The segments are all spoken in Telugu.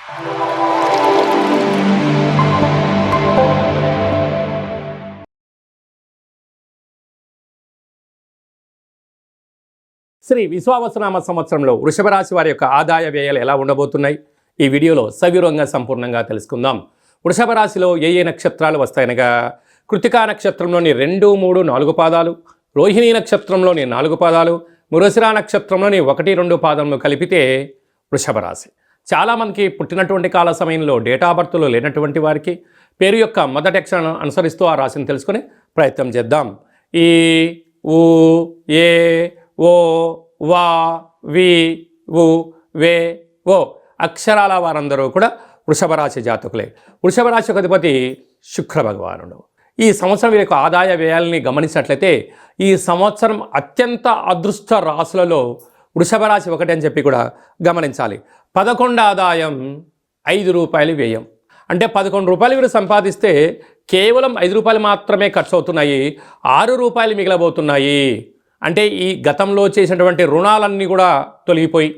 శ్రీ విశ్వావసునామ సంవత్సరంలో వృషభ రాశి వారి యొక్క ఆదాయ వ్యయాలు ఎలా ఉండబోతున్నాయి ఈ వీడియోలో సవివరంగా సంపూర్ణంగా తెలుసుకుందాం. వృషభ రాశిలో ఏ ఏ నక్షత్రాలు వస్తాయనగా కృతికా నక్షత్రంలోని 2, 3, 4 పాదాలు, రోహిణీ నక్షత్రంలోని 4 పాదాలు, మృగశిర నక్షత్రంలోని 1, 2 పాదములు కలిపితే వృషభ రాశి. చాలామందికి పుట్టినటువంటి కాల సమయంలో డేటా బర్త్లో లేనటువంటి వారికి పేరు యొక్క మొదటి అక్షరాన్ని అనుసరిస్తూ ఆ రాశిని తెలుసుకునే ప్రయత్నం చేద్దాం. ఈ, ఊ, ఏ, ఓ, వా, వి, ఉ, వే, ఓ అక్షరాల వారందరూ కూడా వృషభ రాశి జాతకులే. వృషభ రాశి యొక్క అధిపతి శుక్ర భగవానుడు. ఈ సంవత్సరం వీరి యొక్క ఆదాయ వ్యయాలని గమనించినట్లయితే ఈ సంవత్సరం అత్యంత అదృష్ట రాశులలో వృషభ రాశి ఒకటి అని చెప్పి కూడా గమనించాలి. 11 ఆదాయం, 5 రూపాయలు వ్యయం. అంటే 11 రూపాయలు వీరు సంపాదిస్తే కేవలం 5 రూపాయలు మాత్రమే ఖర్చు అవుతున్నాయి, 6 రూపాయలు మిగిలబోతున్నాయి. అంటే ఈ గతంలో చేసినటువంటి రుణాలన్నీ కూడా తొలగిపోయి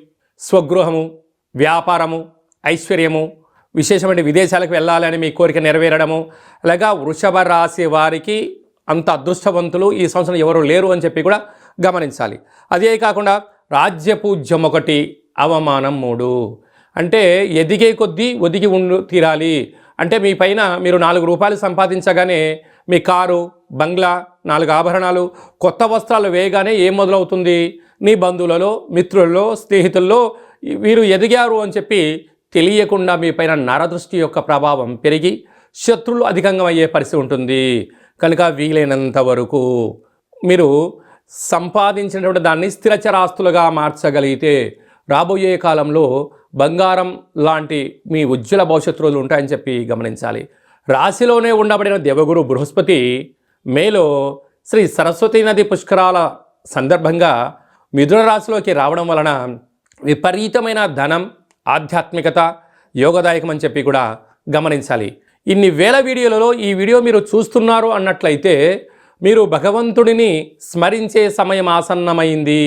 స్వగృహము, వ్యాపారము, ఐశ్వర్యము, విశేషమైన విదేశాలకు వెళ్ళాలని మీ కోరిక నెరవేరడము, అలాగా వృషభ రాశి వారికి అంత అదృష్టవంతులు ఈ సంవత్సరం ఎవరు లేరు అని చెప్పి కూడా గమనించాలి. అదే కాకుండా రాజ్యపూజ్యం 1, అవమానం 3. అంటే ఎదిగే కొద్దీ ఒదిగి తీరాలి. అంటే మీ పైన మీరు 4 రూపాయలు సంపాదించగానే మీ కారు, బంగ్లా, 4 ఆభరణాలు, కొత్త వస్త్రాలు వేయగానే ఏం మొదలవుతుంది? నీ బంధువులలో, మిత్రులలో, స్నేహితుల్లో వీరు ఎదిగారు అని చెప్పి తెలియకుండా మీ పైన నరదృష్టి యొక్క ప్రభావం పెరిగి శత్రువులు అధికంగా అయ్యే పరిస్థితి ఉంటుంది. కనుక వీలైనంత వరకు మీరు సంపాదించినటువంటి దాన్ని స్థిరచరాస్తులుగా మార్చగలిగితే రాబోయే కాలంలో బంగారం లాంటి మీ ఉజ్వల భవిష్యత్తు రోజులు ఉంటాయని చెప్పి గమనించాలి. రాశిలోనే ఉండబడిన దేవగురు బృహస్పతి మేలో శ్రీ సరస్వతీ నది పుష్కరాల సందర్భంగా మిథున రాశిలోకి రావడం వలన విపరీతమైన ధనం, ఆధ్యాత్మికత యోగదాయకం అని చెప్పి కూడా గమనించాలి. ఇన్ని వేల వీడియోలలో ఈ వీడియో మీరు చూస్తున్నారు అన్నట్లయితే మీరు భగవంతుడిని స్మరించే సమయం ఆసన్నమైంది.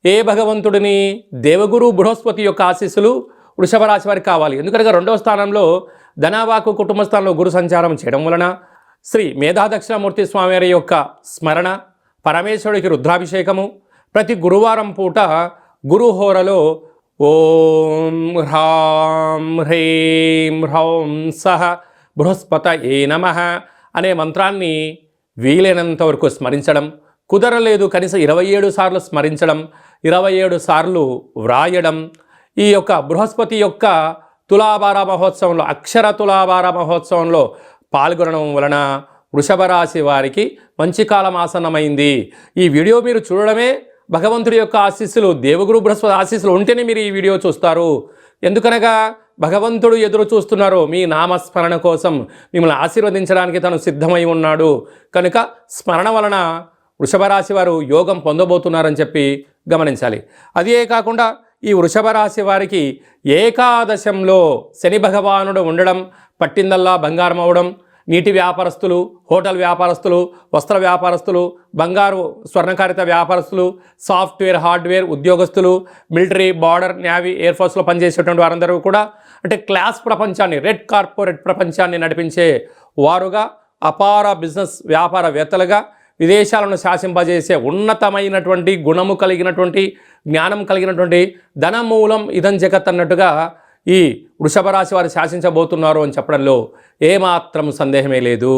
ఏ భగవంతుడిని? దేవగురు బృహస్పతి యొక్క ఆశీస్సులు వృషభ రాశి వారికి కావాలి. ఎందుకనగా 2వ స్థానంలో ధనవాకు కుటుంబ స్థానంలో గురు సంచారం చేయడం వలన శ్రీ మేధా దక్షిణామూర్తి స్వామివారి యొక్క స్మరణ, పరమేశ్వరుడికి రుద్రాభిషేకము, ప్రతి గురువారం పూట గురుహోరలో ఓం హ్రాం హ్రీం హ్రౌం సహ బృహస్పతయే నమః అనే మంత్రాన్ని వీలైనంత వరకు స్మరించడం, కుదరలేదు కనీసం 27 సార్లు స్మరించడం, 27 సార్లు వ్రాయడం. ఈ యొక్క బృహస్పతి యొక్క తులాభార మహోత్సవంలో, అక్షర తులాభార మహోత్సవంలో పాల్గొనడం వలన వృషభ రాశి వారికి మంచి కాలం ఆసన్నమైంది. ఈ వీడియో మీరు చూడడమే భగవంతుడి యొక్క ఆశీస్సులు, దేవగురు బృహస్పతి ఆశీస్సులు ఉంటేనే మీరు ఈ వీడియో చూస్తారు. ఎందుకనగా భగవంతుడు ఎదురు చూస్తున్నారు మీ నామస్మరణ కోసం, మిమ్మల్ని ఆశీర్వదించడానికి తను సిద్ధమై ఉన్నాడు. కనుక స్మరణ వలన వృషభ రాశి వారు యోగం పొందబోతున్నారని చెప్పి గమనించాలి. అదే కాకుండా ఈ వృషభ రాశి వారికి ఏకాదశంలో శని భగవానుడు ఉండడం, పట్టిందల్లా బంగారం అవడం, నీటి వ్యాపారస్తులు, హోటల్ వ్యాపారస్తులు, వస్త్ర వ్యాపారస్తులు, బంగారు స్వర్ణకారిత వ్యాపారస్తులు, సాఫ్ట్వేర్, హార్డ్వేర్ ఉద్యోగస్తులు, మిలిటరీ, బార్డర్, నేవీ, ఎయిర్ ఫోర్స్లో పనిచేసేటువంటి వారందరూ కూడా అంటే క్లాస్ ప్రపంచాన్ని, రెడ్ కార్పొరేట్ ప్రపంచాన్ని నడిపించే వారుగా, అపార బిజినెస్ వ్యాపారవేత్తలుగా, విదేశాలను శాసింపజేసే ఉన్నతమైనటువంటి గుణము కలిగినటువంటి, జ్ఞానం కలిగినటువంటి ధనమూలం ఇదం జగత్ అన్నట్టుగా ఈ వృషభ రాశి వారు శాసించబోతున్నారు అని చెప్పడంలో ఏమాత్రం సందేహమే లేదు.